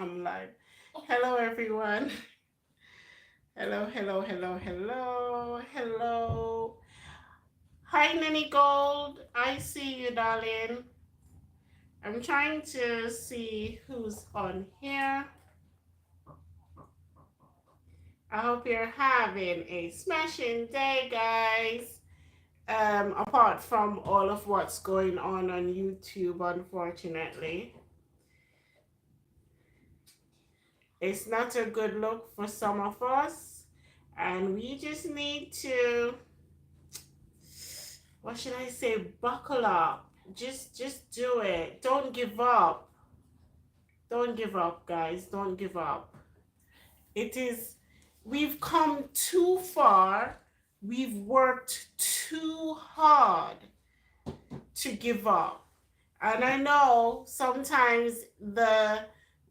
I'm live. Hello, everyone. Hello, hello, hello, hello, hello. Hi, Nanny Gold. I see you, darling. I'm trying to see who's on here. I hope you're having a smashing day, guys. Apart from all of what's going on YouTube, unfortunately. It's not a good look for some of us, and we just need to, what should I say, buckle up. Just do it. Don't give up. Don't give up, guys. Don't give up. It is, we've come too far. We've worked too hard to give up. And I know sometimes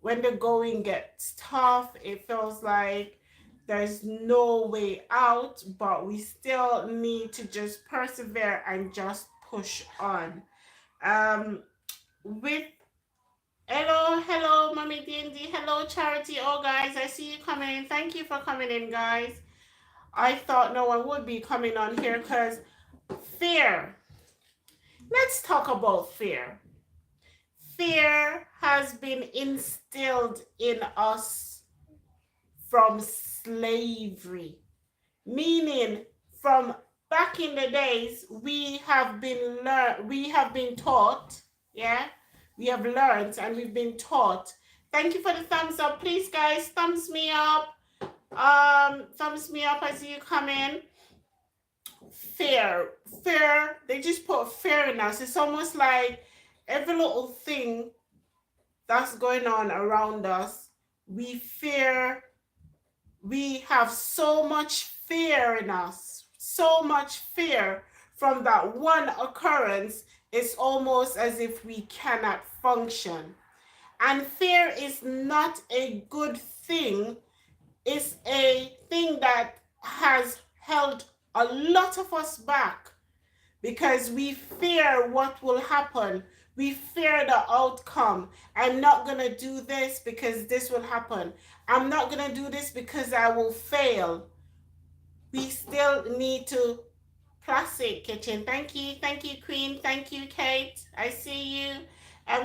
when the going gets tough, it feels like there's no way out, but we still need to just persevere and just push on. Um, with hello, Mommy D&D, hello, Charity. Oh, guys, I see you coming in. Thank you for coming in, guys. I thought no one would be coming on here because fear. Let's talk about fear. Fear has been instilled in us from slavery, meaning from back in the days we have been taught, yeah, we have learned and we've been taught. Thank you for the thumbs up, please, guys. Thumbs me up. Thumbs me up as you come in. Fear, they just put fear in us. It's almost like every little thing that's going on around us, we fear. We have so much fear in us, so much fear from that one occurrence. It's almost as if we cannot function. And fear is not a good thing. It's a thing that has held a lot of us back because we fear what will happen. We fear the outcome. I'm not going to do this because this will happen. I'm not going to do this because I will fail. We still need to classic kitchen. Thank you, Queen. Thank you, Kate. I see you.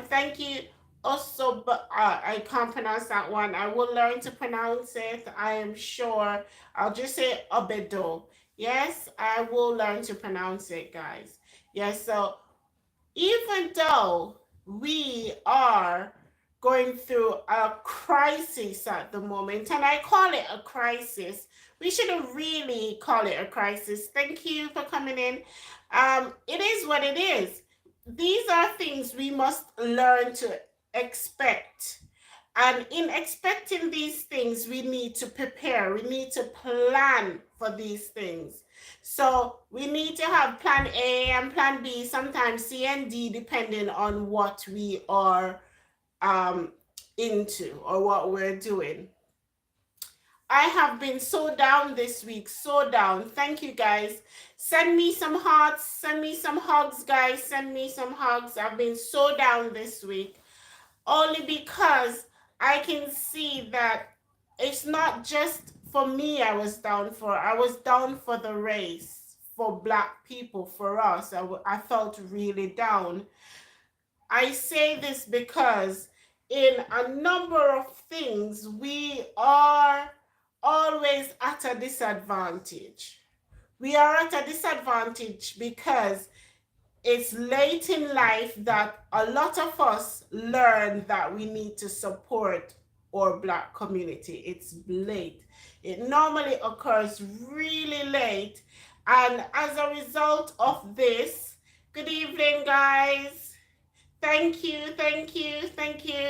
Thank you also, but I can't pronounce that one. I will learn to pronounce it. I am sure. I'll just say obedo. Yes, I will learn to pronounce it, guys. Yes, so even though we are going through a crisis at the moment, and I call it a crisis, we shouldn't really call it a crisis. Thank you for coming in. It is what it is. These are things we must learn to expect. And in expecting these things, we need to prepare. We need to plan for these things. So we need to have plan A and plan B, sometimes C and D, depending on what we are into or what we're doing. I have been so down this week, so down. Thank you, guys. Send me some hearts, send me some hugs, guys. Send me some hugs. I've been so down this week, only because I can see that it's not just for me I was down for. I was down for the race, for Black people, for us. I felt really down. I say this because in a number of things, we are always at a disadvantage. We are at a disadvantage because it's late in life that a lot of us learn that we need to support our Black community. It's late. It normally occurs really late. And as a result of this, good evening, guys. Thank you, thank you, thank you.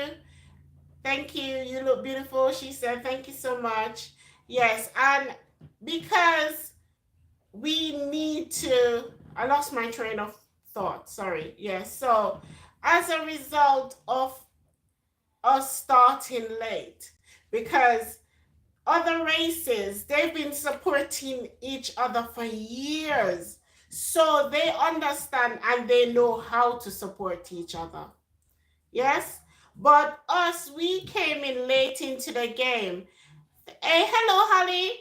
Thank you. You look beautiful, she said. Thank you so much. Yes, and because we need to, I lost my train of thought, sorry. Yes, so as a result of us starting late, because other races, they've been supporting each other for years, so they understand and they know how to support each other. Yes, But us, we came in late into the game. Hey, hello, Holly.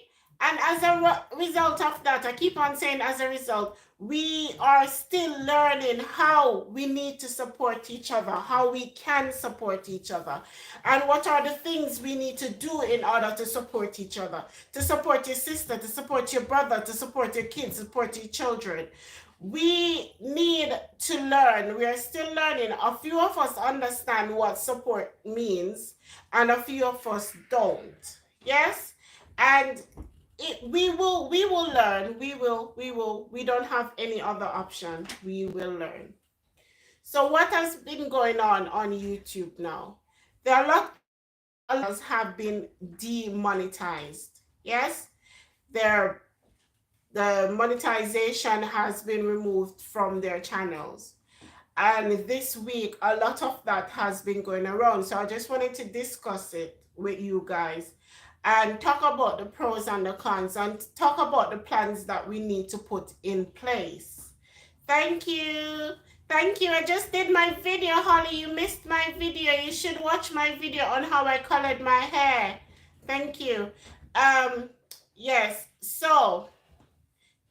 And as a result of that, I keep on saying as a result, we are still learning how we need to support each other, how we can support each other, and what are the things we need to do in order to support each other, to support your sister, to support your brother, to support your kids, support your children. We need to learn. We are still learning. A few of us understand what support means, and a few of us don't. Yes, and we will learn. We don't have any other option. We will learn. So what has been going on YouTube now? There are a lot of have been demonetized. Yes, their the monetization has been removed from their channels. And this week, a lot of that has been going around. So I just wanted to discuss it with you guys and talk about the pros and the cons and talk about the plans that we need to put in place. Thank you. Thank you. I just did my video, Holly. You missed my video. You should watch my video on how I colored my hair. Thank you. Yes. So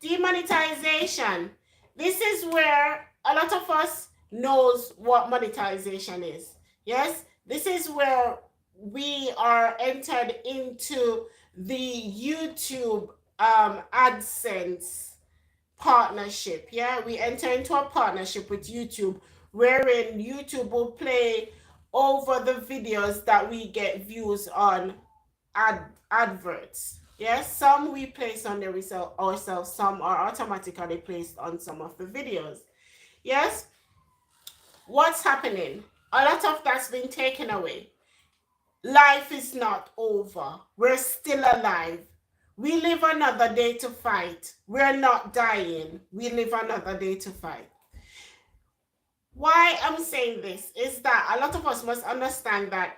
demonetization. This is where a lot of us knows what monetization is. Yes, this is where we are entered into the YouTube AdSense partnership. Yeah, we enter into a partnership with YouTube wherein YouTube will play over the videos that we get views on adverts. Yes, some we place on the result ourselves, some are automatically placed on some of the videos. Yes, what's happening? A lot of that's been taken away. Life is not over. We're still alive. We live another day to fight. We're not dying. We live another day to fight. Why I'm saying this is that a lot of us must understand that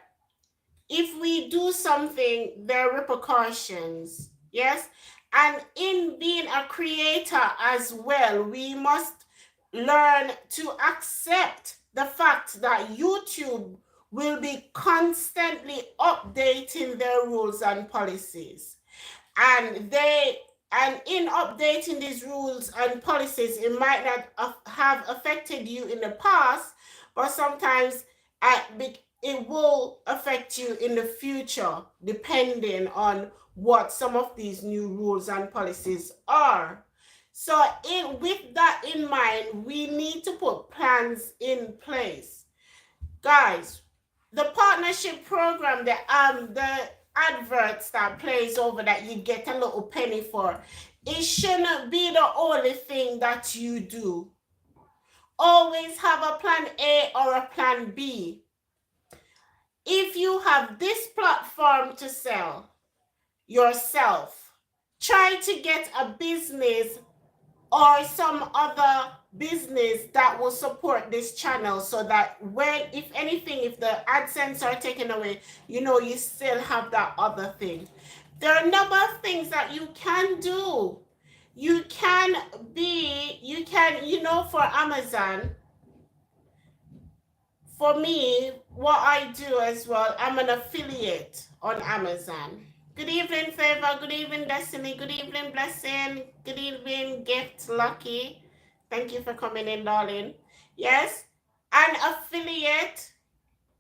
if we do something, there are repercussions. Yes. And in being a creator as well, we must learn to accept the fact that YouTube will be constantly updating their rules and policies. And in updating these rules and policies, it might not have affected you in the past, but sometimes it will affect you in the future, depending on what some of these new rules and policies are. So, with that in mind, we need to put plans in place. Guys, the partnership program, the adverts that plays over that you get a little penny for, it shouldn't be the only thing that you do. Always have a plan A or a plan B. If you have this platform to sell yourself, try to get a business or some other business that will support this channel, so that when, if anything, if the AdSense are taken away, you still have that other thing. There are a number of things that you can do. You can, for Amazon, for me, what I do as well, I'm an affiliate on Amazon. Good evening, Favor. Good evening, Destiny. Good evening, Blessing. Good evening, Gift Lucky. Thank you for coming in, darling. Yes, an affiliate,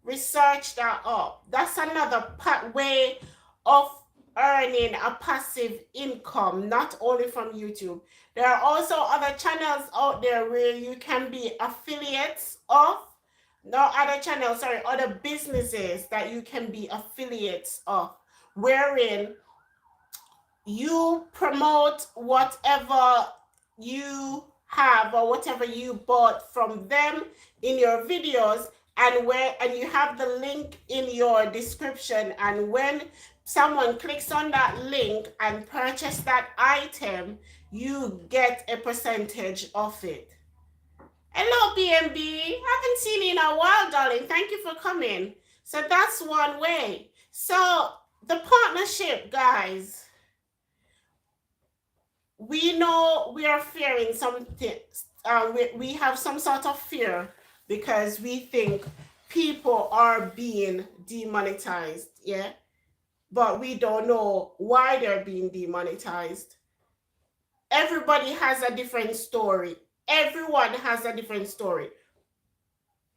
research that up. That's another way of earning a passive income, not only from YouTube. There are also other channels out there where you can be affiliates of. No, other channels, sorry, other businesses that you can be affiliates of, wherein you promote whatever you have or whatever you bought from them in your videos, and you have the link in your description, and when someone clicks on that link and purchase that item, you get a percentage of it. Hello, BMB. Haven't seen you in a while, darling. Thank you for coming. So that's one way. So the partnership, guys, we know we are fearing something. We have some sort of fear because we think people are being demonetized, yeah, but we don't know why they're being demonetized. Everybody has a different story. Everyone has a different story.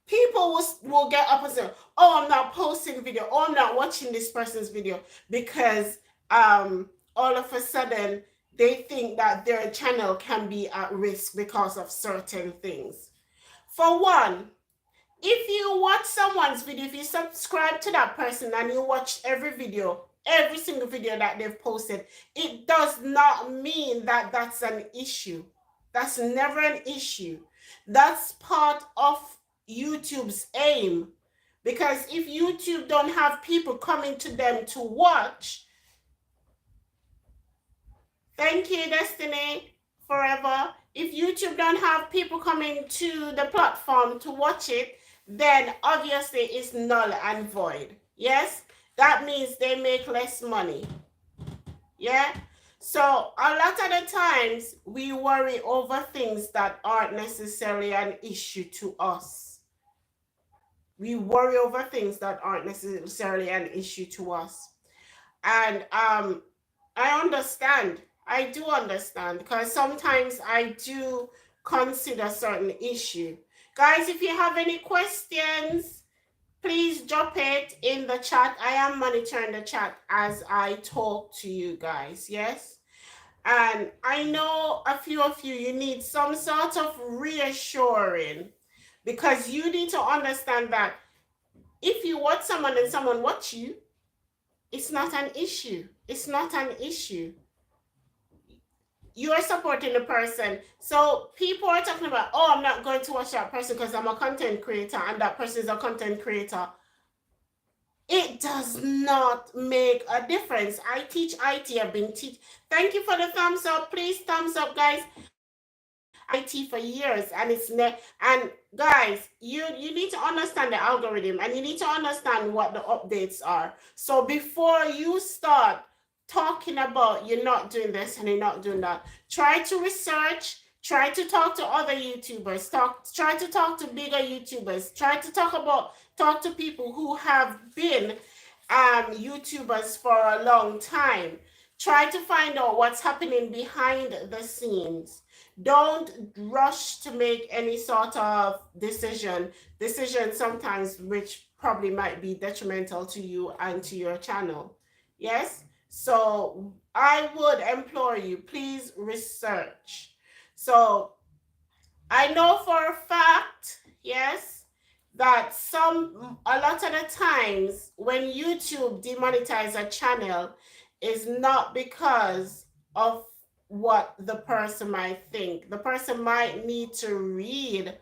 People will get up and say, oh, I'm not posting video, oh, I'm not watching this person's video, because all of a sudden they think that their channel can be at risk because of certain things. For one, if you watch someone's video, if you subscribe to that person and you watch every video, every single video that they've posted, it does not mean that that's an issue. That's never an issue. That's part of YouTube's aim. Because if YouTube don't have people coming to them to watch, thank you, Destiny Forever. If YouTube don't have people coming to the platform to watch it, then obviously it's null and void. Yes? That means they make less money. Yeah? So a lot of the times we worry over things that aren't necessarily an issue to us. We worry over things that aren't necessarily an issue to us. And I understand. I do understand, because sometimes I do consider certain issue. Guys, if you have any questions, please drop it in the chat. I am monitoring the chat as I talk to you guys. Yes. And I know a few of you, you need some sort of reassuring, because you need to understand that if you watch someone and someone watch you, it's not an issue. It's not an issue. You are supporting the person. So people are talking about, oh, I'm not going to watch that person because I'm a content creator and that person is a content creator. It does not make a difference. I teach IT. I've been teaching. Thank you for the thumbs up. Please thumbs up, guys. I've been teaching IT for years, and and guys, you need to understand the algorithm, and you need to understand what the updates are. So before you start talking about you're not doing this and you're not doing that, try to research. Try to talk to other YouTubers. Try to talk to bigger YouTubers. Try to talk to people who have been YouTubers for a long time. Try to find out what's happening behind the scenes. Don't rush to make any sort of decision sometimes which probably might be detrimental to you and to your channel. Yes? So I would implore you, please research. So I know for a fact, yes, that a lot of the times when YouTube demonetize a channel is not because of what the person might think. The person might need to read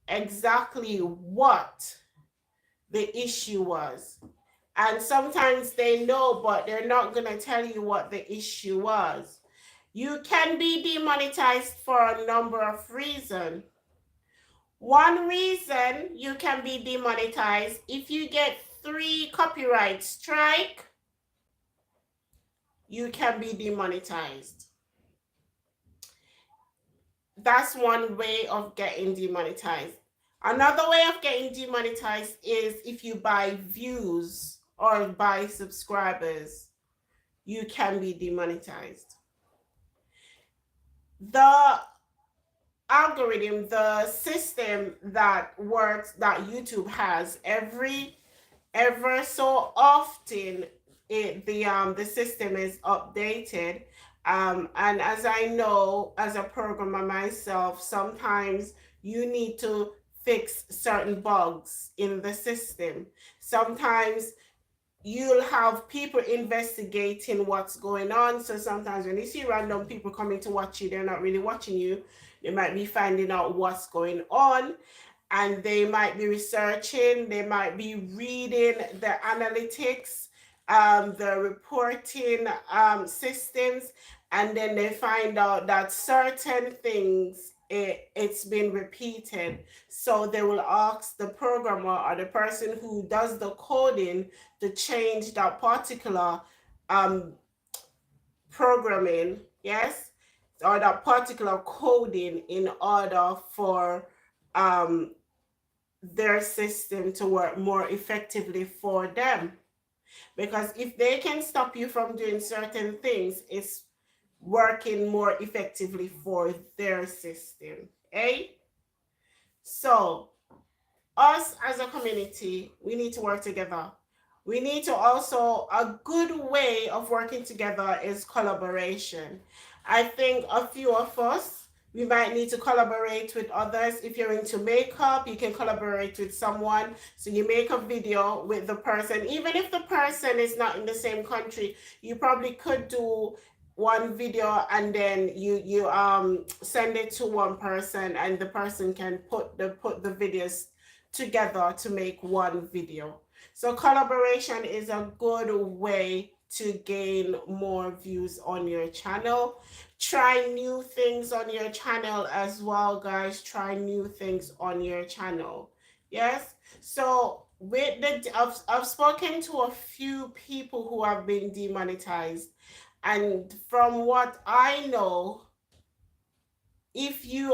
exactly what the issue was. And sometimes they know, but they're not going to tell you what the issue was. You can be demonetized for a number of reasons. One reason you can be demonetized, if you get 3 copyright strike, you can be demonetized. That's one way of getting demonetized. Another way of getting demonetized is if you buy views or buy subscribers, you can be demonetized. The algorithm, the system that works, that YouTube has, ever so often the system is updated, and as I know, as a programmer myself, sometimes you need to fix certain bugs in the system. Sometimes you'll have people investigating what's going on. So sometimes when you see random people coming to watch you, they're not really watching you. They might be finding out what's going on, and they might be researching, they might be reading the analytics, the reporting systems, and then they find out that certain things, it's been repeated. So they will ask the programmer or the person who does the coding to change that particular programming, yes, or that particular coding in order for their system to work more effectively for them. Because if they can stop you from doing certain things, it's working more effectively for their system. Eh? So, us as a community, we need to work together. We need to also, a good way of working together is collaboration. I think a few of us, we might need to collaborate with others. If you're into makeup, you can collaborate with someone. So you make a video with the person. Even if the person is not in the same country, you probably could do one video and then you send it to one person and the person can put the videos together to make one video. So collaboration is a good way to gain more views on your channel. Try new things on your channel as well, guys. Try new things on your channel. Yes. So with I've spoken to a few people who have been demonetized, and from what I know, if you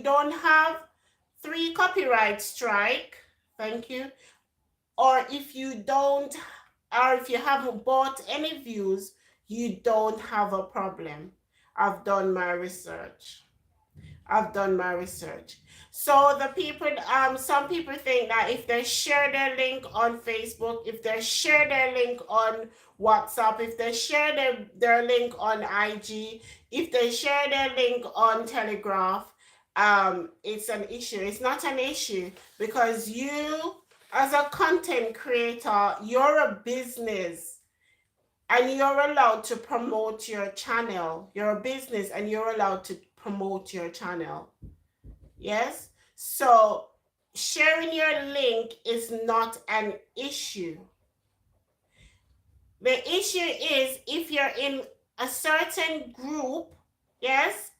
don't have 3 copyright strike, thank you, or if you don't, or if you haven't bought any views, you don't have a problem. I've done my research. So the people, some people think that if they share their link on Facebook, if they share their link on WhatsApp, if they share their link on IG, if they share their link on Telegraph, it's an issue. It's not an issue, because you, as a content creator, you're a business and you're allowed to promote your channel. You're a business and you're allowed to promote your channel. Yes? So sharing your link is not an issue. The issue is if you're in a certain group, yes,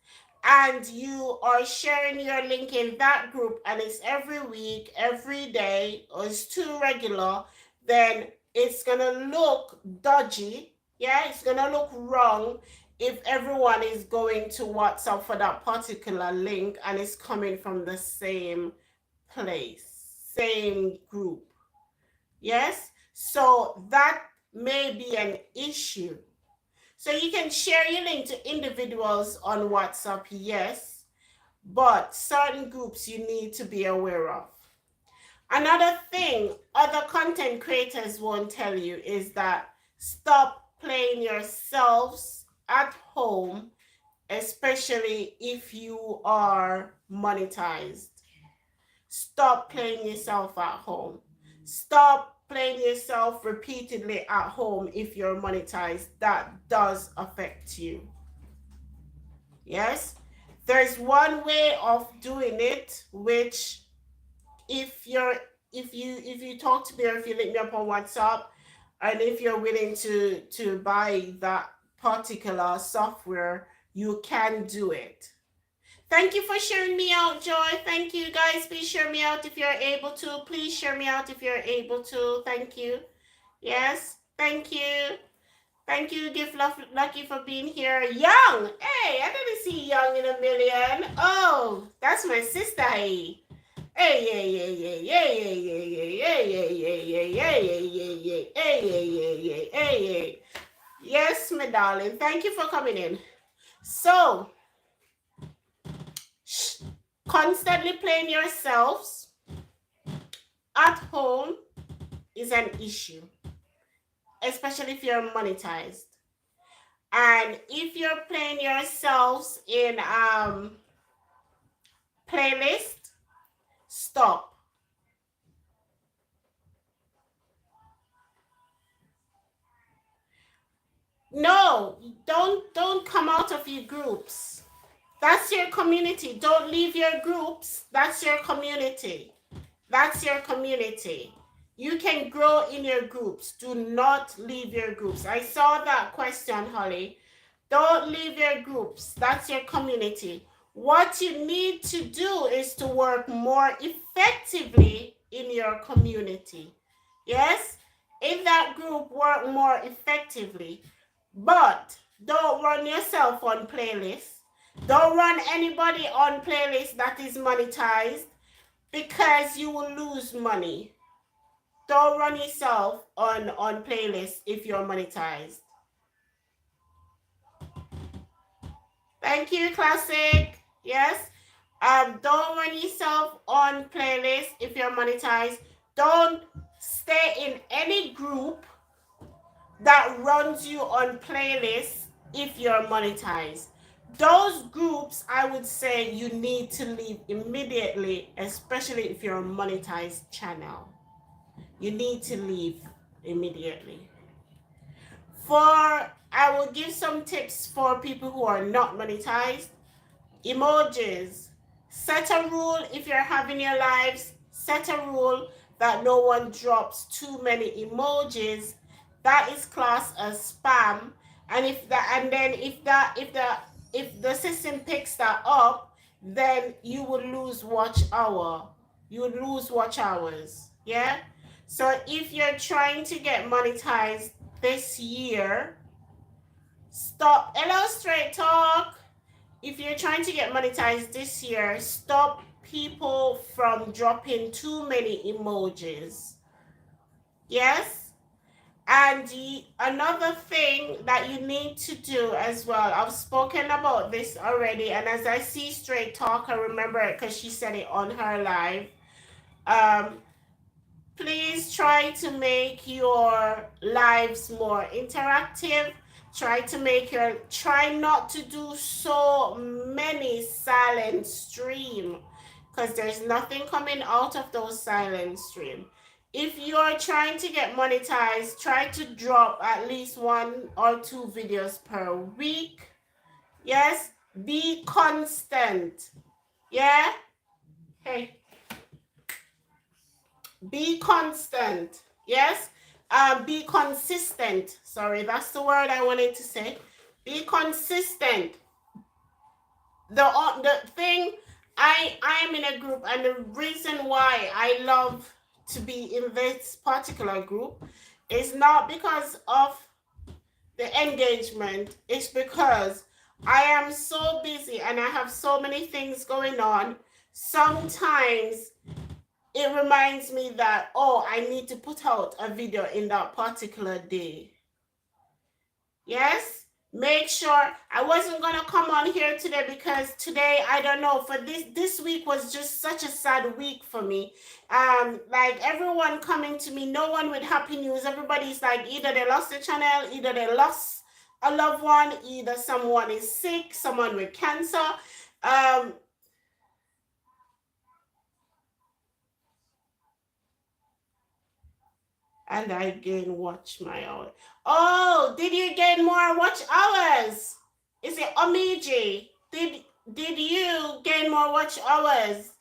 and you are sharing your link in that group and it's every week, every day, or it's too regular, then it's gonna look dodgy. Yeah, it's gonna look wrong if everyone is going to WhatsApp for that particular link and it's coming from the same place, same group. Yes, so that may be an issue. So you can share your link to individuals on WhatsApp, yes, but certain groups you need to be aware of. Another thing other content creators won't tell you is that stop playing yourselves at home, especially if you are monetized. Stop playing yourself at home. Stop playing yourself repeatedly at home if you're monetized. That does affect you. Yes? There's one way of doing it, which if you talk to me or if you link me up on WhatsApp, and if you're willing to buy that particular software, you can do it. Thank you for sharing me out, Joy. Thank you, guys. Please share me out if you're able to. Please share me out if you're able to. Thank you. Yes, thank you. Thank you, Gift Lucky, for being here. Young. Hey, I didn't see Young in a million. Oh, that's my sister. Hey, hey, yeah, yeah, yeah, yeah, yeah, yeah, yeah, yeah, yeah, yeah, yeah, yeah, yeah, yeah, yeah, yeah, yeah. Yes, my darling. Thank you for coming in. So, constantly playing yourselves at home is an issue, especially if you're monetized. And if you're playing yourselves in playlist, stop. No, don't come out of your groups. That's your community. Don't leave your groups. That's your community. That's your community. You can grow in your groups. Do not leave your groups. I saw that question, Holly. Don't leave your groups. That's your community. What you need to do is to work more effectively in your community. Yes? In that group, work more effectively. But don't run yourself on playlists. Don't run anybody on playlist that is monetized. because you will lose money. Don't run yourself on playlists if you're monetized. Thank you, Classic. Yes. Don't run yourself on playlists if you're monetized. Don't stay in any group that runs you on playlists if you're monetized. Those groups, I would say you need to leave immediately, especially if you're a monetized channel. You need to leave immediately. I will give some tips for people who are not monetized. Emojis. Set a rule if you're having your lives. Set a rule that no one drops too many emojis. That is classed as spam. And if the system picks that up, then you will lose watch hour. You will lose watch hours. Yeah. So if you're trying to get monetized this year, stop. Hello, Straight Talk. If you're trying to get monetized this year, stop people from dropping too many emojis. Yes? And another thing that you need to do as well, I've spoken about this already, and as I see Straight Talk, I remember it because she said it on her live. Please try to make your lives more interactive. Try not to do so many silent stream, because there's nothing coming out of those silent stream. If you're trying to get monetized, try to drop at least 1 or 2 videos per week. Yes, be constant. Yeah. Hey, be constant. Yes. Be consistent. Sorry, that's the word I wanted to say. Be consistent. The thing, I am in a group, and the reason why I love to be in this particular group is not because of the engagement. It's because I am so busy and I have so many things going on. Sometimes it reminds me that, oh, I need to put out a video in that particular day. Yes? Make sure I wasn't going to come on here today because today, I don't know, for this week was just such a sad week for me. Like everyone coming to me, no one with happy news. Everybody's like either they lost their channel, either they lost a loved one, either someone is sick, someone with cancer. And I gain watch my hour. Oh, did you gain more watch hours? Is it Omiji? Did you gain more watch hours?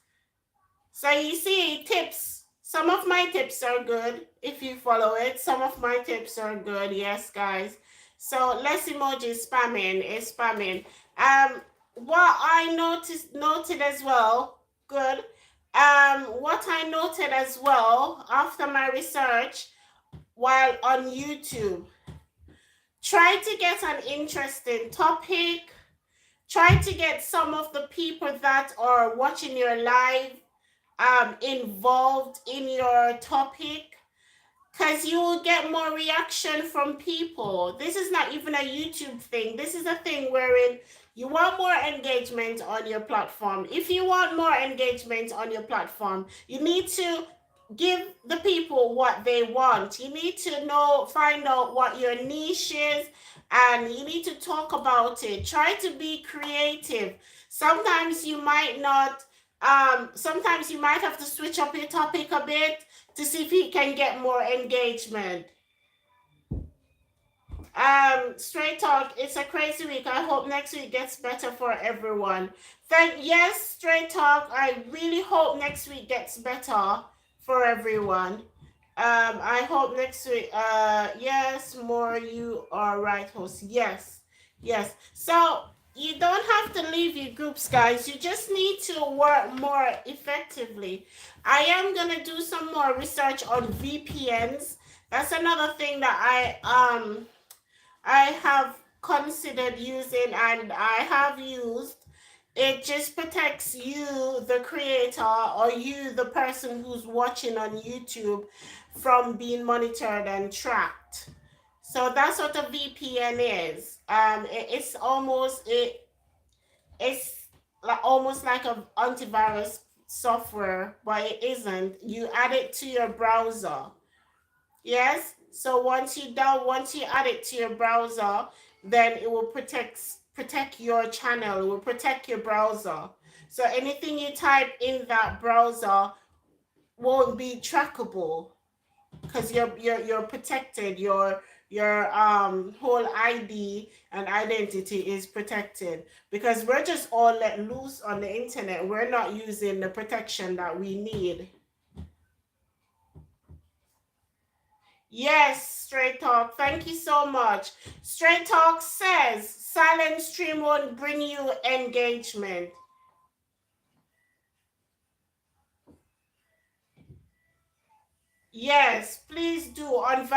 So you see, tips. Some of my tips are good if you follow it. Some of my tips are good. Yes, guys. So less emoji spamming is spamming. What I noted as well, good. What I noted as well after my research while on YouTube, try to get an interesting topic. Try to get some of the people that are watching your live involved in your topic, because you will get more reaction from people. This is not even a YouTube thing. This is a thing wherein you want more engagement on your platform. If you want more engagement on your platform, you need to give the people what they want. You need to find out what your niche is, and you need to talk about it. Try to be creative. Sometimes you might not, sometimes you might have to switch up your topic a bit to see if you can get more engagement. Straight Talk, it's a crazy week. I hope next week gets better for everyone. Yes, Straight Talk, I really hope next week gets better for everyone. I hope next week, yes, more, you are right, host. Yes. So you don't have to leave your groups, guys. You just need to work more effectively. I am gonna do some more research on VPNs. That's another thing that I have considered using, and I have used. It just protects you, the creator, or you, the person who's watching on YouTube, from being monitored and tracked. So that's what a VPN is. It's it's like almost like an antivirus software, but it isn't. You add it to your browser. Yes. So once you add it to your browser, then it will protect your channel. It will protect your browser. So anything you type in that browser won't be trackable because you're protected. Your whole ID and identity is protected because we're just all let loose on the internet. We're not using the protection that we need. Yes, Straight Talk. Thank you so much. Straight Talk says silent stream won't bring you engagement. Yes, please do on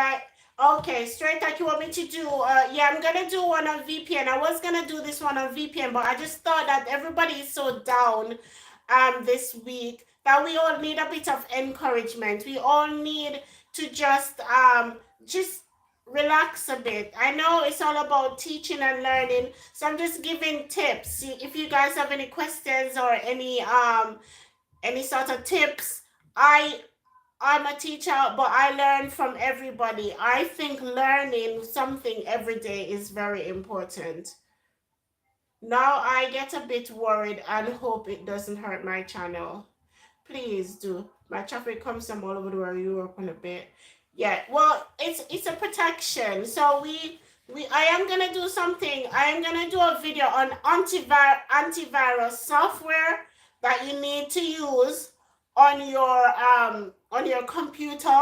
Okay, Straight Talk, you want me to do? Yeah, I'm gonna do one on VPN. I was gonna do this one on VPN, but I just thought that everybody is so down this week that we all need a bit of encouragement. We all need to just relax a bit. I know it's all about teaching and learning, so I'm just giving tips. If you guys have any questions or any sort of tips, I'm a teacher, but I learn from everybody. I think learning something every day is very important. Now I get a bit worried and hope it doesn't hurt my channel. Please do. My traffic comes from all over the world, Europe and a bit. Yeah, well, it's a protection. So I am gonna do something. I am gonna do a video on antivirus software that you need to use on your computer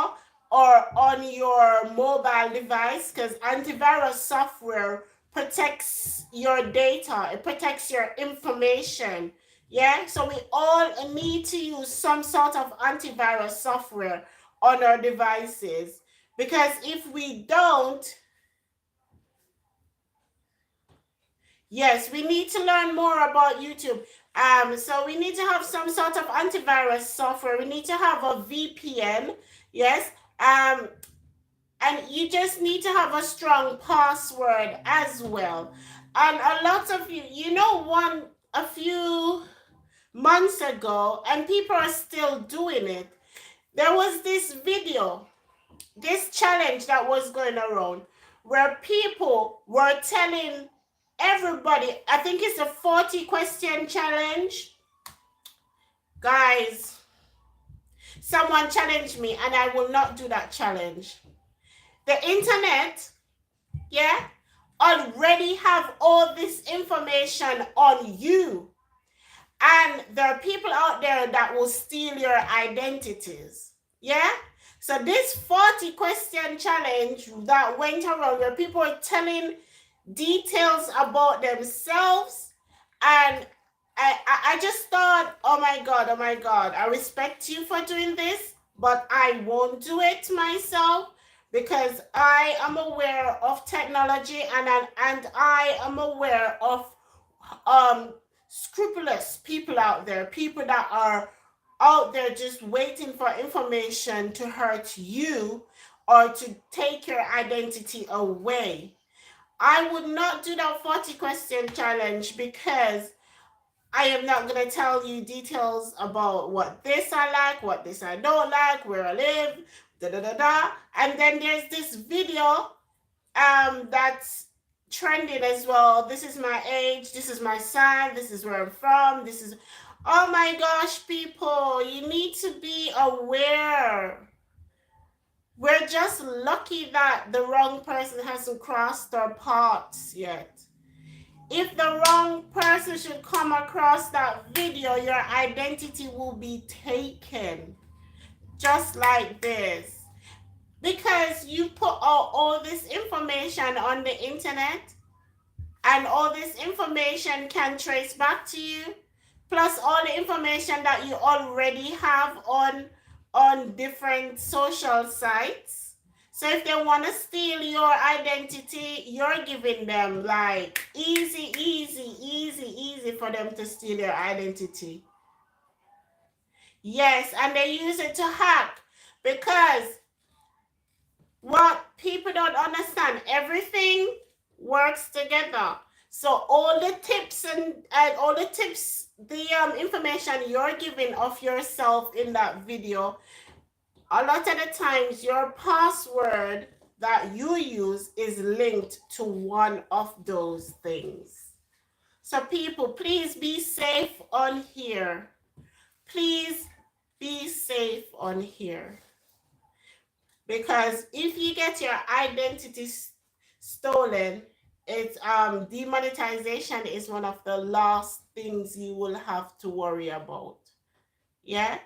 or on your mobile device because antivirus software protects your data, it protects your information. Yeah, so we all need to use some sort of antivirus software on our devices because if we don't, yes, we need to learn more about YouTube. So we need to have some sort of antivirus software. We need to have a VPN. Yes. And you just need to have a strong password as well. And a lot of you know, a few months ago, and people are still doing it. There was this video, this challenge that was going around where people were telling everybody, I think it's a 40 question challenge. Guys, someone challenged me and I will not do that challenge. The internet, yeah, already have all this information on you. And there are people out there that will steal your identities. Yeah? So this 40 question challenge that went around where people were telling details about themselves, and I just thought, oh my God, I respect you for doing this, but I won't do it myself because I am aware of technology and I am aware of scrupulous people out there, people that are out there just waiting for information to hurt you or to take your identity away. I would not do that 40 question challenge because I am not going to tell you details about what this I like, what this I don't like, where I live, da da da da. And then there's this video that's trending as well. This is my age, this is my sign, this is where I'm from, this is, oh my gosh, people, you need to be aware. We're just lucky that the wrong person hasn't crossed our paths yet. If the wrong person should come across that video, your identity will be taken. Just like this. Because you put all this information on the internet, and all this information can trace back to you, plus all the information that you already have on different social sites. So if they want to steal your identity, you're giving them like easy for them to steal your identity. Yes, and they use it to hack because what people don't understand, everything works together. So all the tips and all the tips, the information you're giving of yourself in that video, a lot of the times your password that you use is linked to one of those things. So people, please be safe on here. Please be safe on here. Because if you get your identity stolen, it's demonetization is one of the last things you will have to worry about. Yeah,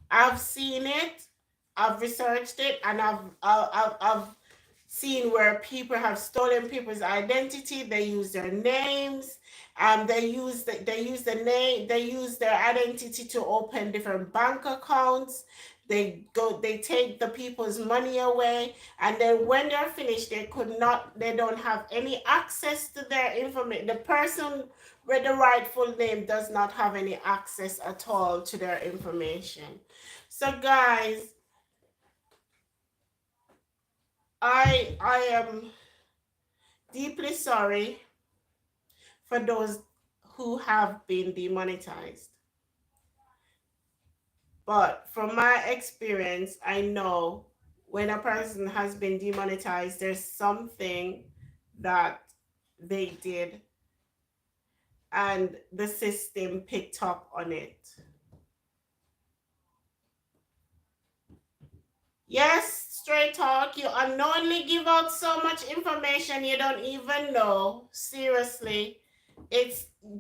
I've seen it, I've researched it, and I've seen where people have stolen people's identity. They use their names, they use their identity to open different bank accounts. They take the people's money away, and then when they're finished, they don't have any access to their information. The person with the rightful name does not have any access at all to their information. So guys, I am deeply sorry for those who have been demonetized. But from my experience, I know when a person has been demonetized, there's something that they did and the system picked up on it. Yes, straight talk, you unknowingly give out so much information you don't even know. Seriously,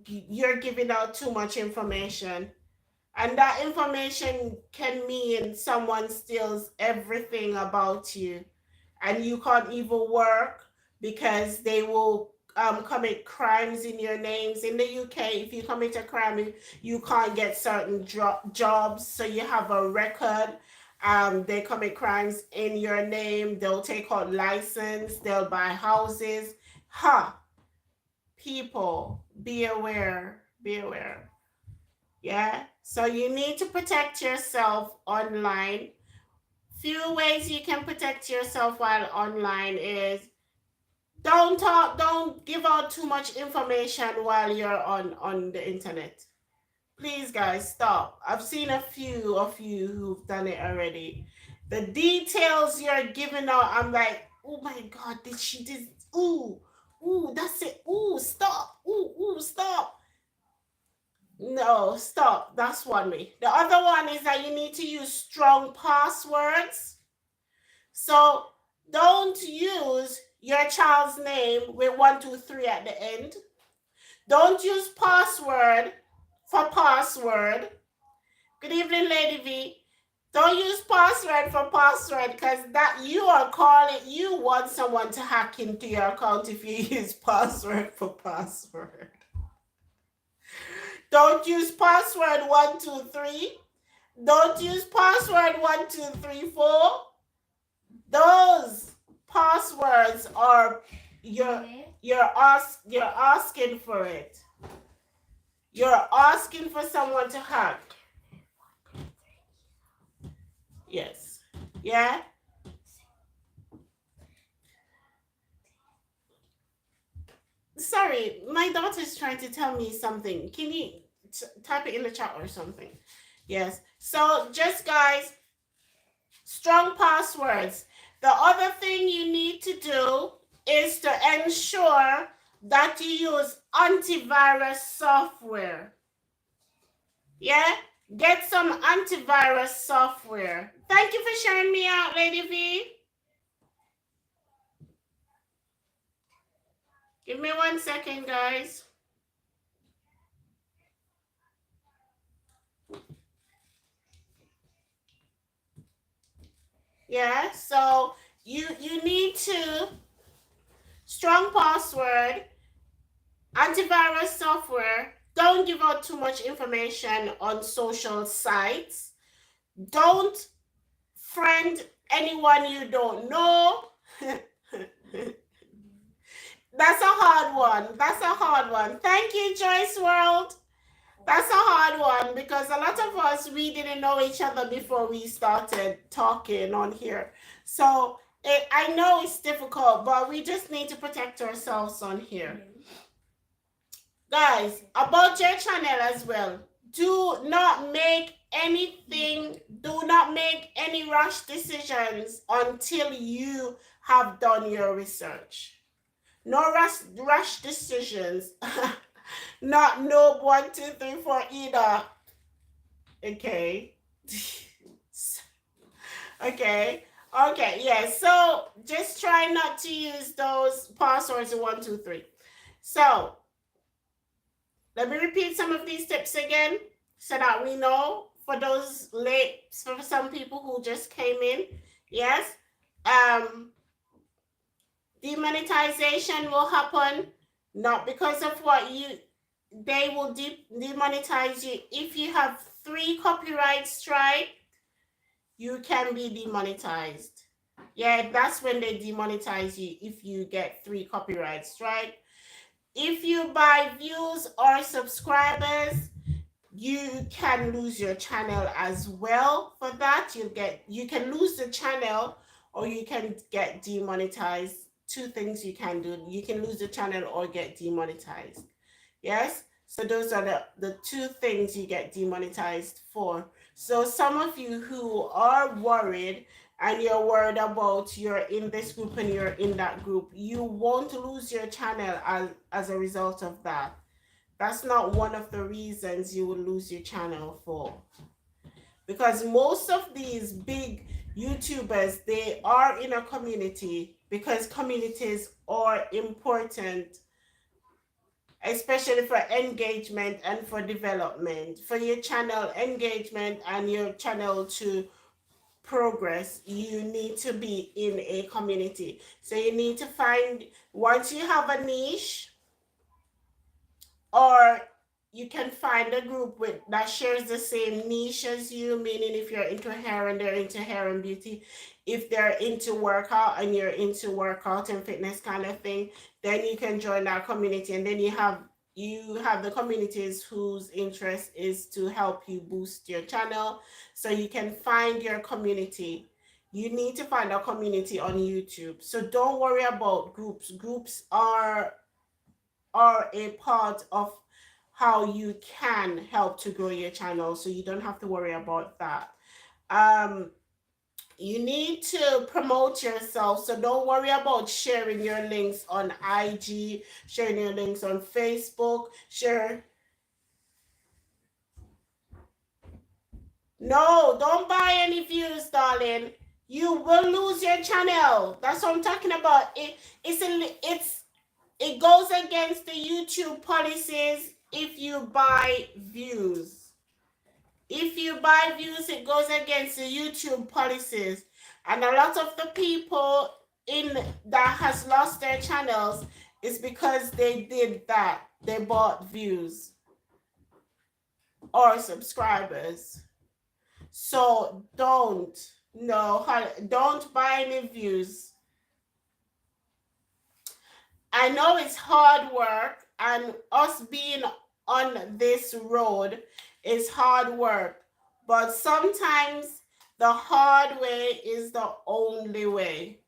you're giving out too much information. And that information can mean someone steals everything about you and you can't even work because they will commit crimes in your names. In the UK, if you commit a crime, you can't get certain jobs, so you have a record. They commit crimes in your name, they'll take out license, they'll buy houses. People, be aware, be aware. Yeah, so you need to protect yourself online. Few ways you can protect yourself while online is don't give out too much information while you're on the internet. Please guys, stop. I've seen a few of you who've done it already. The details you're giving out, I'm like, oh my god, did she did ooh, that's it. Stop. Stop. No, stop. That's one way. The other one is that you need to use strong passwords. So don't use your child's name with 1, 2, 3 at the end. Don't use password for password. Good evening, Lady V. Don't use password for password because that you want someone to hack into your account if you use password for password. Don't use password 1, 2, 3. Don't use password 1, 2, 3, 4. Those passwords are you're asking for it. You're asking for someone to hack. Yes. Yeah. Sorry, my daughter is trying to tell me something. Can you type it in the chat or something? Yes. So just guys, strong passwords. The other thing you need to do is to ensure that you use antivirus software. Yeah? Get some antivirus software. Thank you for sharing me out, Lady V. Give me 1 second, guys. Yeah, so you need to strong password, antivirus software. Don't give out too much information on social sites. Don't friend anyone you don't know. That's a hard one. That's a hard one. Thank you, Joyce World. That's a hard one because a lot of us, we didn't know each other before we started talking on here. So I know it's difficult, but we just need to protect ourselves on here. Guys, about your channel as well. Do not make any rush decisions until you have done your research. No rush decisions. Not no 1, 2, 3, 4 either. Okay. Okay. Okay. Yeah. So just try not to use those passwords 1, 2, 3. So let me repeat some of these tips again so that we know for those late, for some people who just came in. Yes. Demonetization will happen not because of what you, they will demonetize you. If you have 3 copyright strike, you can be demonetized. Yeah, that's when they demonetize you, if you get 3 copyright strike. If you buy views or subscribers, you can lose your channel as well for that. You can lose the channel or you can get demonetized. 2 things you can do. You can lose the channel or get demonetized. Yes? So those are the 2 things you get demonetized for. So some of you who are worried and you're worried about you're in this group and you're in that group, you won't lose your channel as a result of that. That's not one of the reasons you will lose your channel for. Because most of these big YouTubers, they are in a community because communities are important, especially for engagement and for development. For your channel engagement and your channel to progress, you need to be in a community. So you need to find, once you have a niche, or you can find a group with that shares the same niche as you, meaning if you're into hair and they're into hair and beauty, if they're into workout and you're into workout and fitness kind of thing, then you can join that community. And then you have the communities whose interest is to help you boost your channel. So you can find your community. You need to find a community on YouTube. So don't worry about groups. Groups are a part of how you can help to grow your channel, so you don't have to worry about that. You need to promote yourself, so don't worry about sharing your links on IG, sharing your links on Facebook. No, don't buy any views, darling. You will lose your channel. That's what I'm talking about. It goes against the YouTube policies if you buy views. If you buy views, it goes against the YouTube policies. And a lot of the people that has lost their channels is because they did that. They bought views or subscribers. So don't buy any views. I know it's hard work, and us being on this road is hard work, but sometimes the hard way is the only way.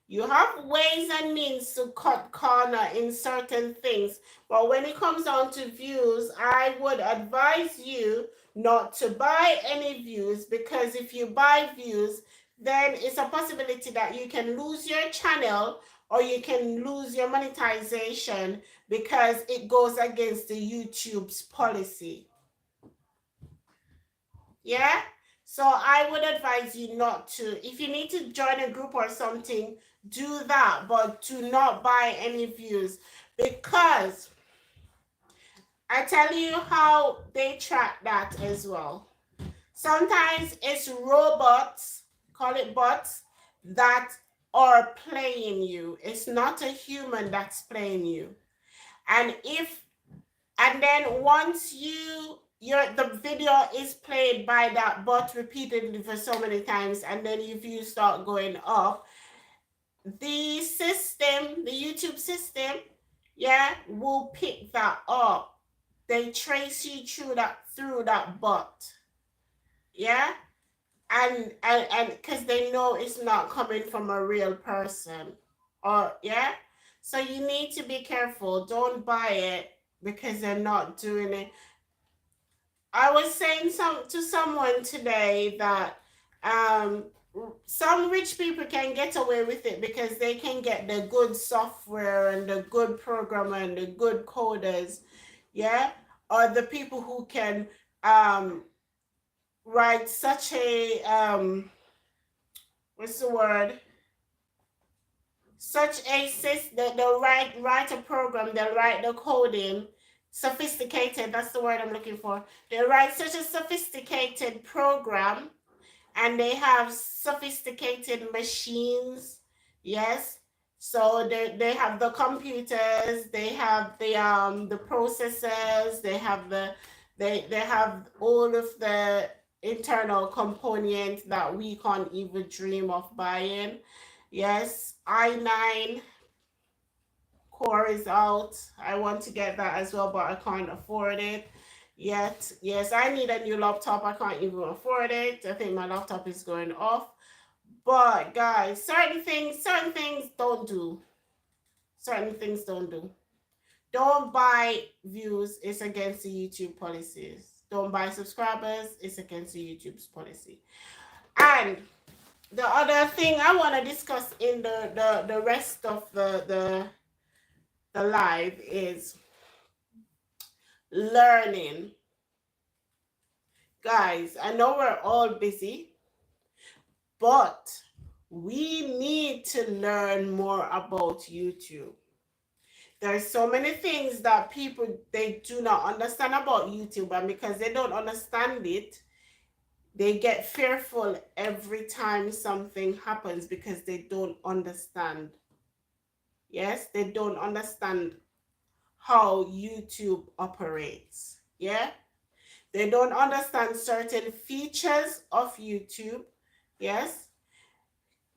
You have ways and means to cut corner in certain things, but when it comes down to views, I would advise you not to buy any views, because if you buy views, then it's a possibility that you can lose your channel or you can lose your monetization because it goes against the YouTube's policy. Yeah? So I would advise you not to. If you need to join a group or something, do that, but do not buy any views, because I tell you how they track that as well. Sometimes it's robots, call it bots, that are playing you. It's not a human that's playing you. And then once you the video is played by that bot repeatedly for so many times, and then your views start going up, the system, the YouTube system, yeah, will pick that up. They trace you through that bot, yeah, and because they know it's not coming from a real person, or yeah. So you need to be careful. Don't buy it because they're not doing it. I was saying to someone today that um, some rich people can get away with it because they can get the good software and the good programmer and the good coders, yeah, or the people who can um, write such a what's the word? Such a system. They'll write a program. They'll write the coding. Sophisticated. That's the word I'm looking for. They write such a sophisticated program, and they have sophisticated machines. Yes. So they have the computers, they have the processors, they have all of the internal components that we can't even dream of buying. Yes, i9 core is out. I want to get that as well, but I can't afford it yet. Yes, I need a new laptop. I can't even afford it. I think my laptop is going off. But guys, certain things don't do. Certain things don't do. Don't buy views, it's against the YouTube policies. Don't buy subscribers, it's against the YouTube's policy. And the other thing I want to discuss in the rest of the live is learning. Guys, I know we're all busy, but we need to learn more about YouTube. There's so many things that people, they do not understand about YouTube, and because they don't understand it, they get fearful every time something happens because they don't understand. Yes, they don't understand how YouTube operates. Yeah, they don't understand certain features of YouTube. Yes,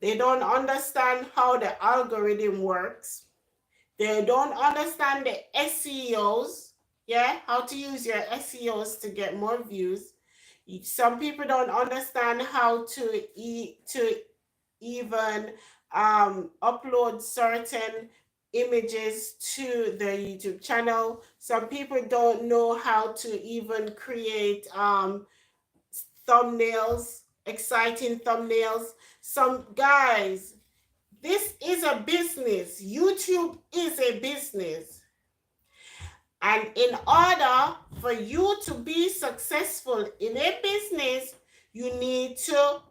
they don't understand how the algorithm works. They don't understand the SEOs. Yeah, how to use your SEOs to get more views. Some people don't understand how to even upload certain images to their YouTube channel. Some people don't know how to even create thumbnails, exciting thumbnails. Some guys, this is a business. YouTube is a business. And in order for you to be successful in a business, you need to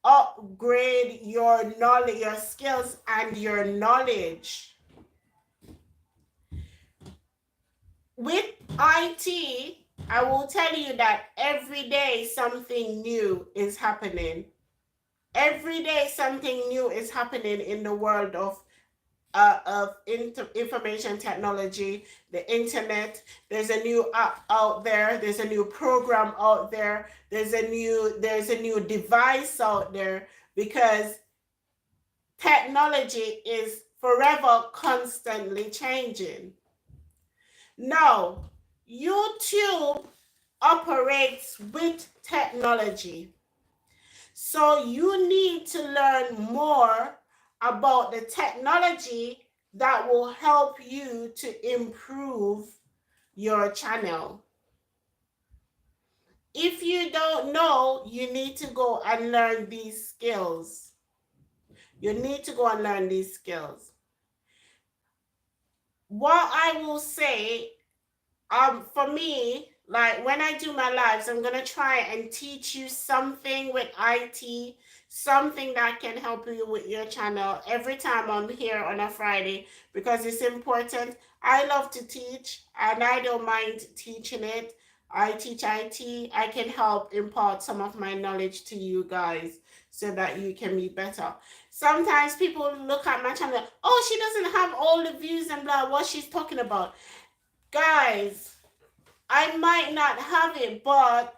upgrade your knowledge, your skills, and your knowledge. With IT, I will tell you that every day something new is happening. Every day something new is happening in the world of information technology, the internet. There's a new app out there. There's a new program out there. There's a new device out there, because technology is forever constantly changing. Now, YouTube operates with technology. So you need to learn more about the technology that will help you to improve your channel. If you don't know, you need to go and learn these skills. You need to go and learn these skills. What I will say, for me, like when I do my lives, I'm gonna try and teach you something with IT, something that can help you with your channel every time I'm here on a Friday, because it's important. I love to teach and I don't mind teaching it. I teach IT. I can help impart some of my knowledge to you guys so that you can be better. Sometimes people look at my channel, oh, she doesn't have all the views and blah, what she's talking about. Guys, I might not have it, but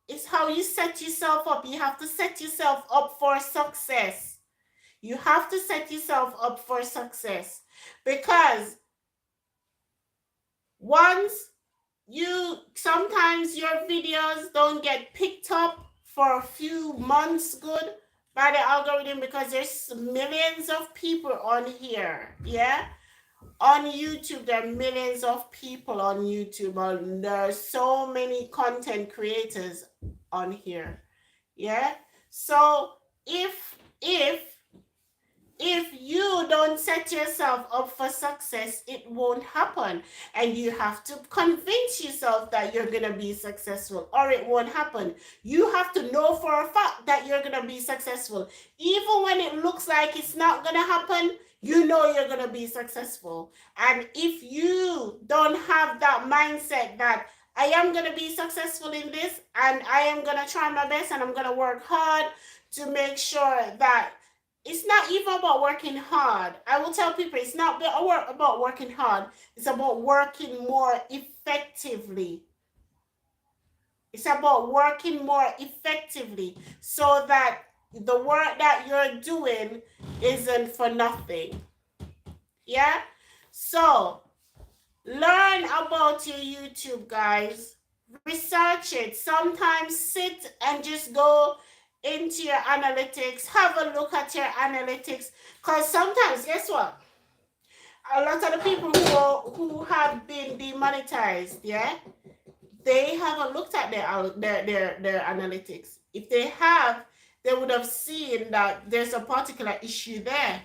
it's how you set yourself up. You have to set yourself up for success. You have to set yourself up for success, because once you, sometimes your videos don't get picked up for a few months good by the algorithm, because there's millions of people on here. Yeah, on YouTube, there are millions of people on YouTube, and there are so many content creators on here. Yeah, so if you don't set yourself up for success, it won't happen. And you have to convince yourself that you're going to be successful, or it won't happen. You have to know for a fact that you're going to be successful. Even when it looks like it's not going to happen, you know you're going to be successful. And if you don't have that mindset that I am going to be successful in this, and I am going to try my best, and I'm going to work hard to make sure that it's not even about working hard. I will tell people it's not about working hard. It's about working more effectively. It's about working more effectively, so that the work that you're doing isn't for nothing. Yeah? So, learn about your YouTube, guys. Research it. Sometimes sit and just go into your analytics, have a look at your analytics, because sometimes, guess what, a lot of the people who have been demonetized, yeah, they haven't looked at their analytics. If they have, they would have seen that there's a particular issue there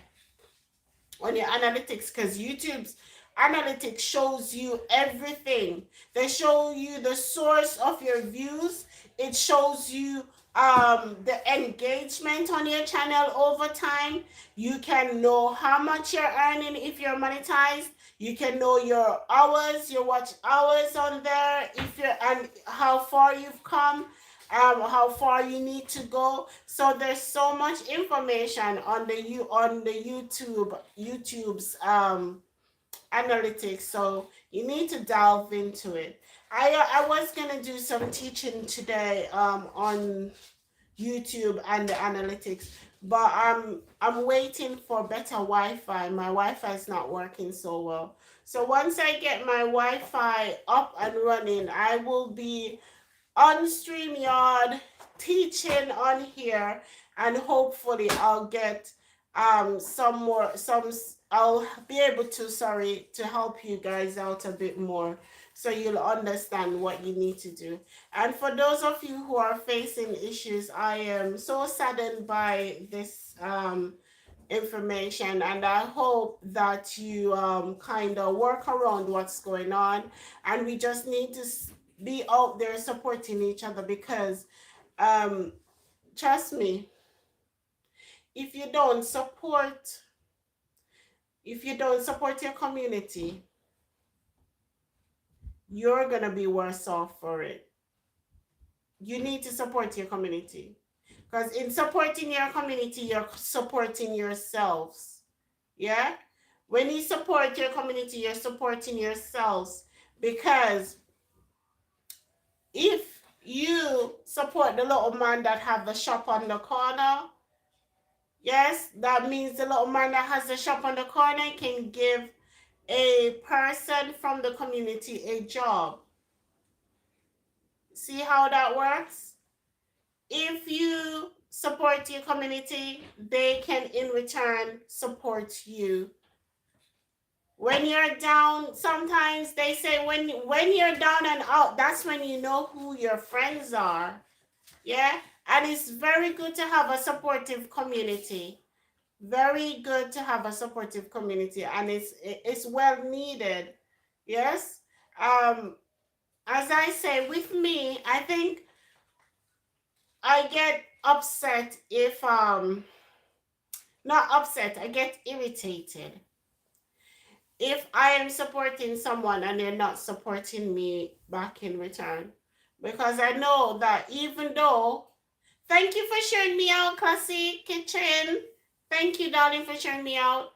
on your analytics, because YouTube's analytics shows you everything. They show you the source of your views. It shows you the engagement on your channel over time. You can know how much you're earning if you're monetized. You can know your hours, your watch hours on there, if you're, and how far you've come, how far you need to go. So there's so much information on the YouTube's analytics. So you need to delve into it. I was gonna do some teaching today on YouTube and the analytics, but I'm waiting for better Wi-Fi. My Wi-Fi is not working so well. So once I get my Wi-Fi up and running, I will be on StreamYard teaching on here, and hopefully I'll get I'll be able to, sorry, to help you guys out a bit more, so you'll understand what you need to do. And for those of you who are facing issues, I am so saddened by this information, and I hope that you kind of work around what's going on, and we just need to be out there supporting each other, because trust me, if you don't support your community, you're going to be worse off for it. You need to support your community, because in supporting your community, you're supporting yourselves. Yeah, when you support your community, you're supporting yourselves, because if you support the little man that have the shop on the corner, yes, that means the little man that has the shop on the corner can give a person from the community a job. See how that works? If you support your community, they can in return support you. When you're down, sometimes they say when you're down and out, that's when you know who your friends are. Yeah, and it's very good to have a supportive community. Very good to have a supportive community, and it's well needed. Yes. As I say, with me, I think I get upset if not upset, I get irritated if I am supporting someone and they're not supporting me back in return, because I know that even though, thank you for sharing me out, Classy Kitchen. Thank you, darling, for sharing me out.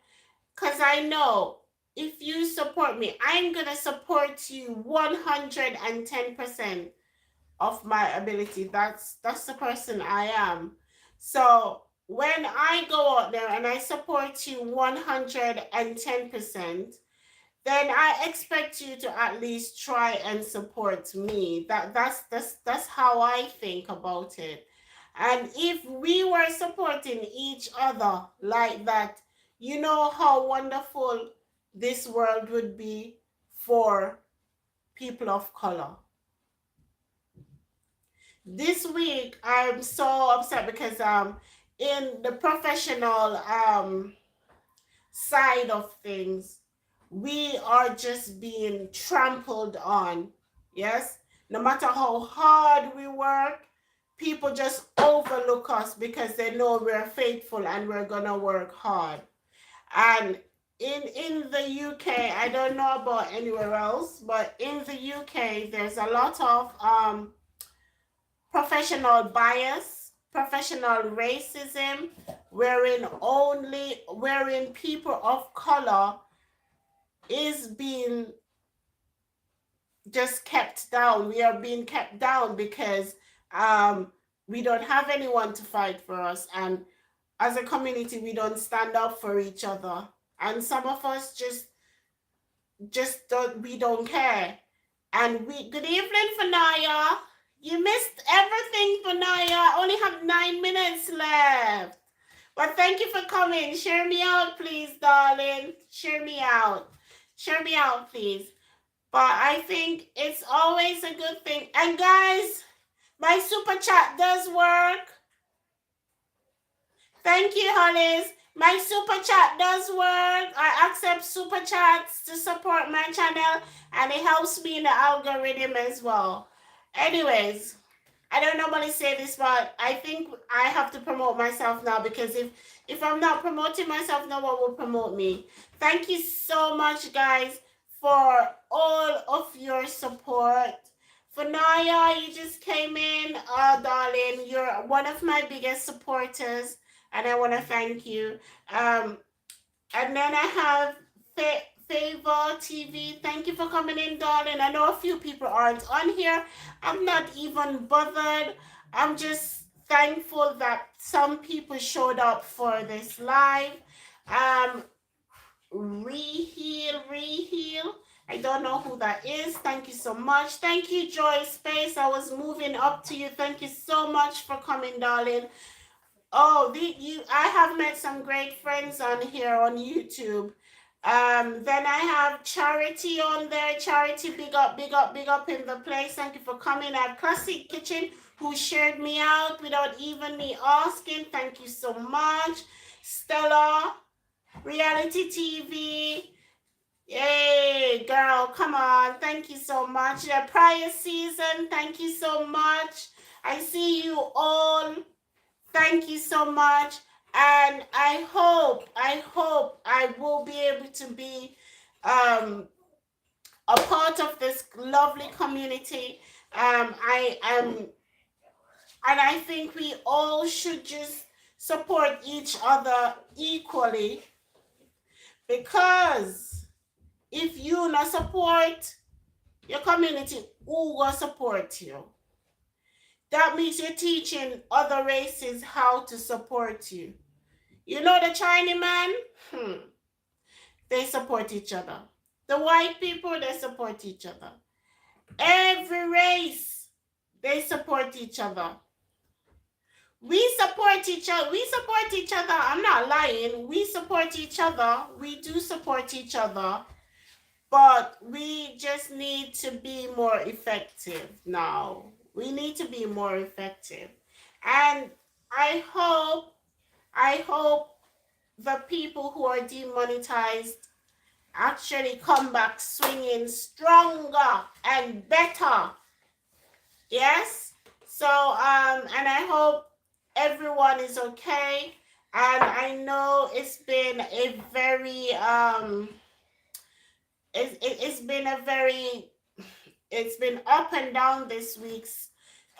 Because I know if you support me, I'm gonna support you 110% of my ability. That's the person I am. So when I go out there and I support you 110%, then I expect you to at least try and support me. That's how I think about it. And if we were supporting each other like that, you know how wonderful this world would be for people of color. This week I'm so upset because in the professional side of things, we are just being trampled on. Yes? No matter how hard we work, people just overlook us because they know we're faithful and we're gonna work hard. And in the UK, I don't know about anywhere else, but in the UK, there's a lot of professional bias, professional racism, wherein people of color is being just kept down. We are being kept down because we don't have anyone to fight for us, and as a community, we don't stand up for each other. And some of us just don't we don't care. And we good evening, Fanaya. You missed everything, Fanaya. Only have 9 minutes left. But thank you for coming. Share me out, please, darling. Share me out. Share me out, please. But I think it's always a good thing. And guys, my super chat does work. Thank you, Hollis. My super chat does work. I accept super chats to support my channel, and it helps me in the algorithm as well. Anyways, I don't normally say this, but I think I have to promote myself now, because if I'm not promoting myself, no one will promote me. Thank you so much, guys, for all of your support. Fanaya, you just came in. Oh, darling, you're one of my biggest supporters, and I want to thank you. And then I have Favor TV. Thank you for coming in, darling. I know a few people aren't on here. I'm not even bothered. I'm just thankful that some people showed up for this live. Reheal. I don't know who that is. Thank you so much. Thank you, Joy Space. I was moving up to you. Thank you so much for coming, darling. Oh, I have met some great friends on here on YouTube. Then I have Charity on there. Charity, big up, big up, big up in the place. Thank you for coming. I have Classic Kitchen, who shared me out without even me asking. Thank you so much. Stella, Reality TV. Yay, girl, come on. Thank you so much. Yeah, prior season, thank you so much. I see you all. Thank you so much. And I hope I will be able to be a part of this lovely community. I am, and I think we all should just support each other equally, because if you not support your community, who will support you? That means you're teaching other races how to support you. You know the Chinese man? They support each other. The white people, they support each other. Every race, they support each other. We support each other. We support each other. I'm not lying. We support each other. We do support each other. But we just need to be more effective now. We need to be more effective. And I hope the people who are demonetized actually come back swinging stronger and better. Yes? So, and I hope everyone is okay. And I know it's been a very, it's been up and down this week.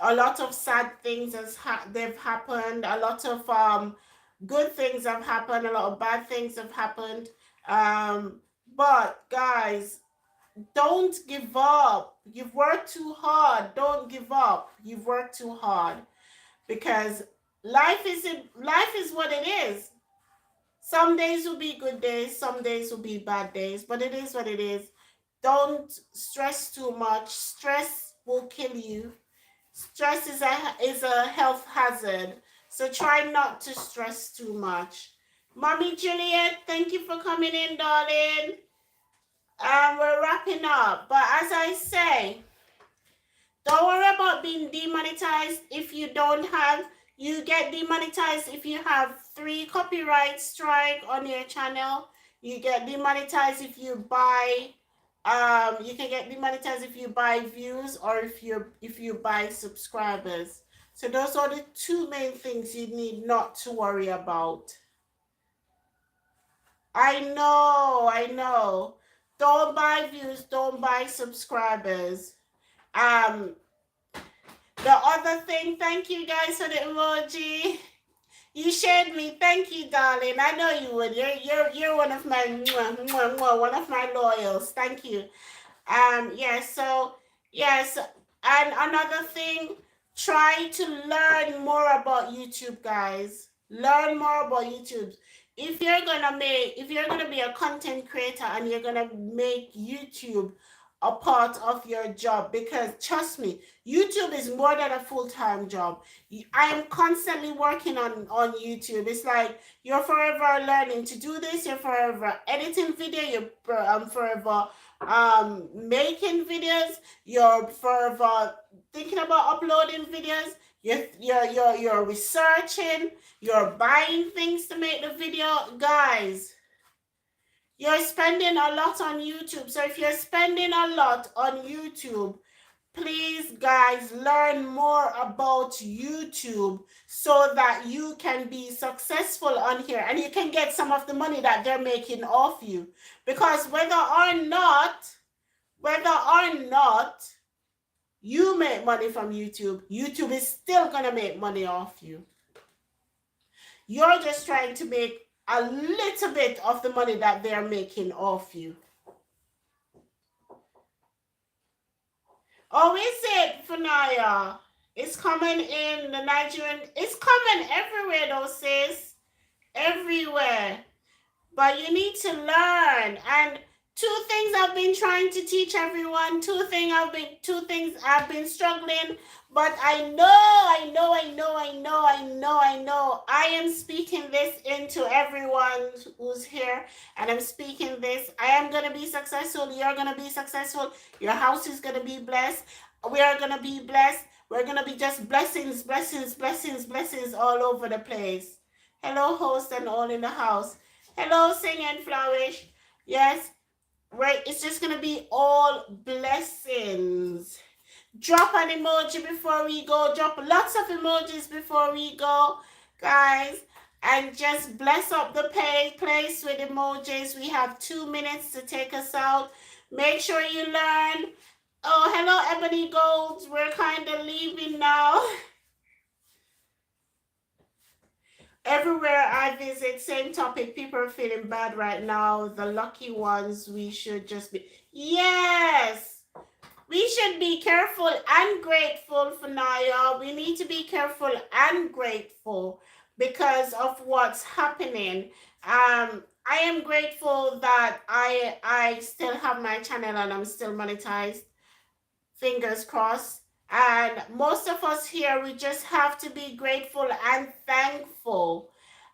A lot of sad things they've happened. A lot of good things have happened. A lot of bad things have happened. But guys, don't give up. You've worked too hard. Don't give up. You've worked too hard because life is what it is. Some days will be good days, some days will be bad days, but it is what it is. Don't stress too much. Stress will kill you. Stress is a health hazard. So try not to stress too much. Mommy Juliet, thank you for coming in, darling. We're wrapping up. But as I say, don't worry about being demonetized if you don't have, you get demonetized if you have 3 copyright strike on your channel. You get demonetized if you buy, you can get demonetized if you buy views or if you buy subscribers. So those are the 2 main things you need not to worry about. I know, I know. Don't buy views, don't buy subscribers. Um, The other thing, thank you guys for the emoji. You shared me. Thank you, darling. I know you would. You're one of my one of my loyals. Thank you. Yes, and another thing, try to learn more about YouTube, guys. Learn more about YouTube. If you're gonna be a content creator and you're gonna make YouTube a part of your job, because trust me, YouTube is more than a full-time job. I am constantly working on YouTube. It's like you're forever learning to do this. You're forever editing video. You're forever making videos. You're forever thinking about uploading videos. You're researching. You're buying things to make the video, guys. You're spending a lot on YouTube. So if you're spending a lot on YouTube, please, guys, learn more about YouTube so that you can be successful on here and you can get some of the money that they're making off you. Because whether or not you make money from YouTube, YouTube is still gonna make money off you. You're just trying to make a little bit of the money that they're making off you. Oh, is it, Funaya? It's coming in the Nigerian. It's coming everywhere, though, sis. Everywhere. But you need to learn. And 2 things I've been trying to teach everyone. 2 things I've been struggling. But I know. I am speaking this into everyone who's here. And I'm speaking this. I am going to be successful. You're going to be successful. Your house is going to be blessed. We are going to be blessed. We're going to be just blessings all over the place. Hello, host and all in the house. Hello, Sing and Flourish. Yes, right. It's just going to be all blessings. Drop an emoji before we go. Drop lots of emojis before we go, guys. And just bless up the place with emojis. We have 2 minutes to take us out. Make sure you learn. Oh, hello, Ebony Golds. We're kind of leaving now. Everywhere I visit, same topic. People are feeling bad right now. The lucky ones, we should just be. Yes, we should be careful and grateful for Naya. We need to be careful and grateful because of what's happening. I am grateful that I still have my channel and I'm still monetized. Fingers crossed. And most of us here, we just have to be grateful and thankful.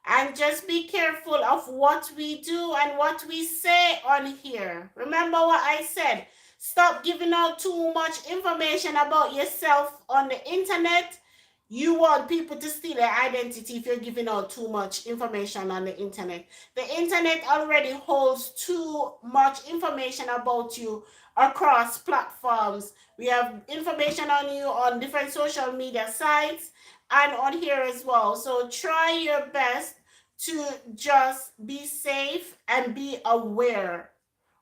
And just be careful of what we do and what we say on here. Remember what I said. Stop giving out too much information about yourself on the internet. You want people to steal your identity if you're giving out too much information on the internet. The internet already holds too much information about you across platforms. We have information on you on different social media sites and on here as well. So try your best to just be safe and be aware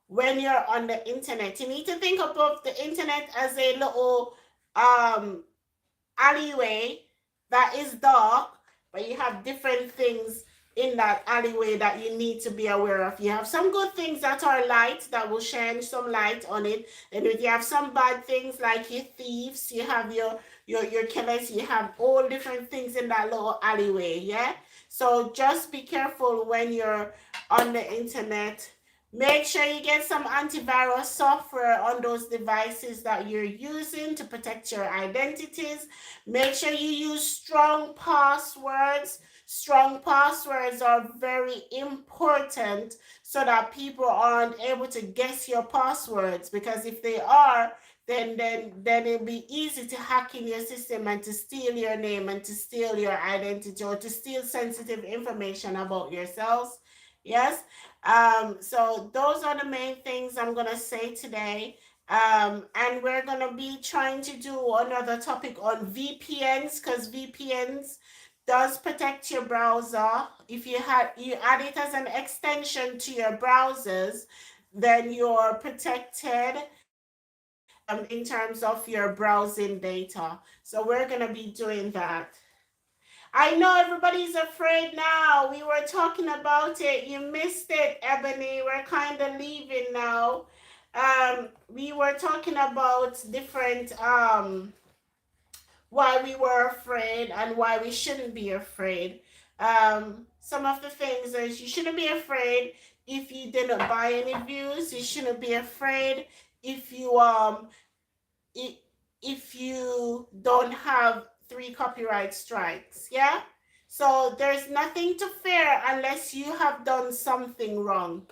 when you're on the internet. You need to think about the internet as a little alleyway that is dark, but you have different things in that alleyway that you need to be aware of. You have some good things that are light that will shine some light on it, and if you have some bad things like your thieves, you have your killers, you have all different things in that little alleyway. Yeah. So just be careful when you're on the internet. Make sure you get some antivirus software on those devices that you're using to protect your identities. Make sure you use strong passwords. Strong passwords are very important so that people aren't able to guess your passwords, because if they are, then it'll be easy to hack in your system and to steal your name and to steal your identity or to steal sensitive information about yourselves. Yes. So those are the main things I'm gonna say today. And we're gonna be trying to do another topic on VPNs, because VPNs does protect your browser. If you add it as an extension to your browsers, then you're protected in terms of your browsing data. So we're gonna be doing that. I know everybody's afraid now. We were talking about it. You missed it, Ebony. We're kind of leaving now. We were talking about different why we were afraid and why we shouldn't be afraid. Some of the things is you shouldn't be afraid if you didn't buy any views. You shouldn't be afraid if you if you don't have 3 copyright strikes. Yeah. So there's nothing to fear unless you have done something wrong.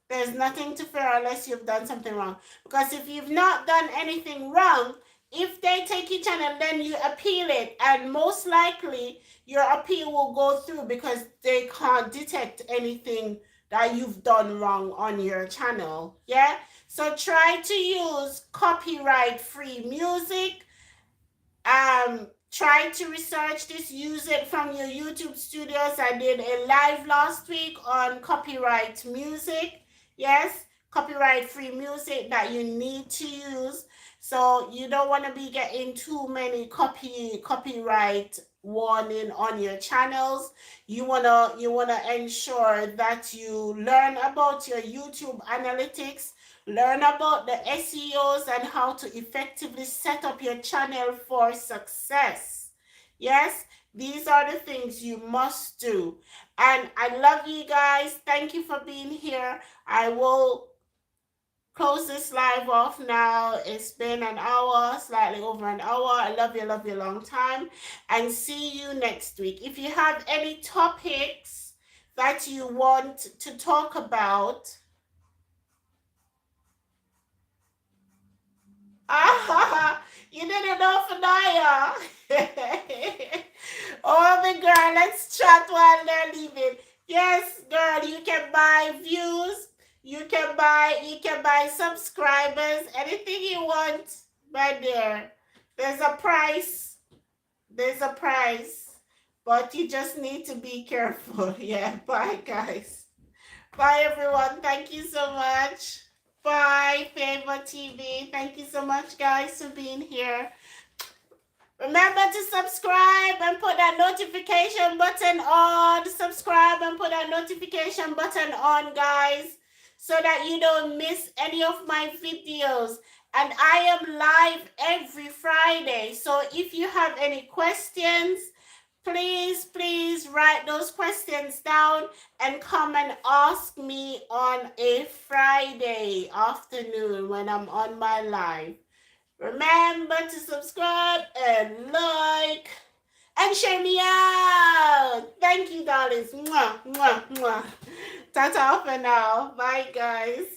There's nothing to fear unless you've done something wrong. Because if you've not done anything wrong, if they take your channel, then you appeal it, and most likely your appeal will go through because they can't detect anything that you've done wrong on your channel. Yeah. So try to use copyright free music. Try to research this. Use it from your YouTube studios. I did a live last week on copyright music. Yes, copyright free music that you need to use. So you don't want to be getting too many copyright warning on your channels. You wanna ensure that you learn about your YouTube analytics, learn about the SEOs and how to effectively set up your channel for success. Yes, these are the things you must do. And I love you guys. Thank you for being here. I will close this live off now. It's been an hour, slightly over an hour. I love you a long time. And see you next week. If you have any topics that you want to talk about, you didn't know Fanaya. Oh, the girl, let's chat while they're leaving. Yes, girl, you can buy views. You can buy subscribers. Anything you want, right there. There's a price. There's a price. But you just need to be careful. Yeah, bye, guys. Bye, everyone. Thank you so much. Bye, Favor TV. Thank you so much, guys, for being here. Remember to subscribe and put that notification button on. Subscribe and put that notification button on, guys, so that you don't miss any of my videos. And I am live every Friday. So if you have any questions, please write those questions down and come and ask me on a Friday afternoon when I'm on my live. Remember to subscribe and like and share me out. Thank you, darlings. Mwah, mwah, mwah. Ta-ta for now. Bye, guys.